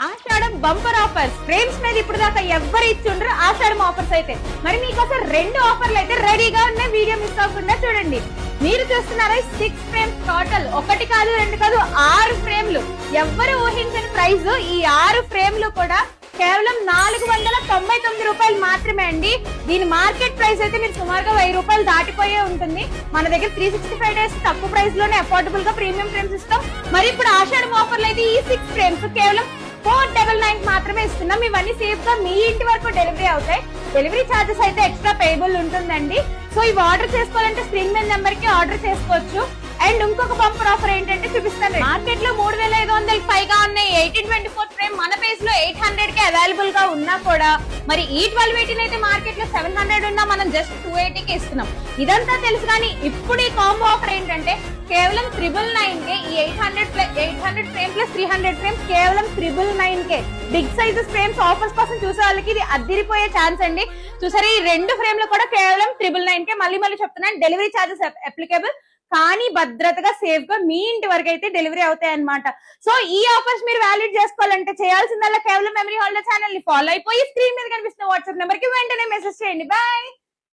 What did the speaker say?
ఆషాఢం bumper offers frames మీద ఇప్పుడు దాకా ఎవ్వరు ఇచ్చిండ్రు ఆషాఢం ఆఫర్స్ అయితే మరి మీకోసం 2 ఆఫర్లు అయితే రెడీగా ఉన్నాయి. వీడియో మిస్ అవ్వకుండా చూడండి. మీరు చూస్తున్నారా 6 ఫ్రేమ్స్ టోటల్, 1 కాదు 2 కాదు 6 ఫ్రేమ్లు. ఎవ్వరు ఊహించని ప్రైస్. ఈ 6 ఫ్రేమ్లు కూడా కేవలం 499 రూపాయలు మాత్రమే అండి. దీని మార్కెట్ ప్రైస్ అయితే మీరు సుమారుగా 1000 రూపాయలు దాటిపోయే ఉంటుంది. మన దగ్గర 365 డేస్ తక్కువ ప్రైస్ లోనే అఫోర్డబుల్ గా ప్రీమియం ఫ్రేమ్స్ ఇస్తాం. మరి ఇప్పుడు ఆషాఢం ఆఫర్లు అయితే ఈ 6 ఫ్రేమ్స్ కేవలం 499 మాత్రమే ఇస్తున్నాం. ఇవన్నీ సేఫ్ గా మీ ఇంటి వరకు డెలివరీ అవుతాయి. డెలివరీ ఛార్జెస్ అయితే ఎక్స్ట్రా పేయబుల్ ఉంటుందండి. సో ఇవి ఆర్డర్ చేసుకోవాలంటే స్క్రీన్ మీద నెంబర్ కి ఆర్డర్ చేసుకోవచ్చు. అండ్ ఇంకొక బంపర్ ఆఫర్ ఏంటంటే చూపిస్తాను. మార్కెట్ లో 3500 పైగా ఉన్నాయి. 1824 ఫ్రేమ్ మన పేజ్ లో 800 కి అవైలబుల్ గా ఉన్నా కూడా మరి ఈ 1280 అయితే మార్కెట్ లో 700 ఉన్నా మనం జస్ట్ 280 కి ఇస్తున్నాం. ఇదంతా తెలుసు కానీ ఇప్పుడు ఈ కాంబో ఆఫర్ ఏంటంటే కేవలం 999 కే ఈ 800 ఫ్రేమ్ ప్లస్ 300 ఫ్రేమ్స్ కేవలం 999 కే. బిగ్ సైజెస్ ఫ్రేమ్స్ ఆఫర్స్ కోసం చూసే వాళ్ళకి ఇది అద్దిరిపోయే ఛాన్స్ అండి. చూసారా ఈ 2 ఫ్రేమ్లు కూడా కేవలం 999 కే. మళ్ళీ చెప్తున్నాను, డెలివరీ ఛార్జెస్ అప్లికేబుల్ కానీ భద్రతగా సేఫ్ గా మీ ఇంటి వరకు అయితే డెలివరీ అవుతాయి అన్నమాట. సో ఈ ఆఫర్స్ మీరు వ్యాలిడ్ చేసుకోవాలంటే చేయాల్సిందల్లా కేవలం మెమరీ హోల్డర్ ఛానల్ ని ఫాలో అయిపోయి స్క్రీన్ మీద కనిపిస్తున్న వాట్సాప్ నెంబర్ కి వెంటనే మెసేజ్ చేయండి. బాయ్.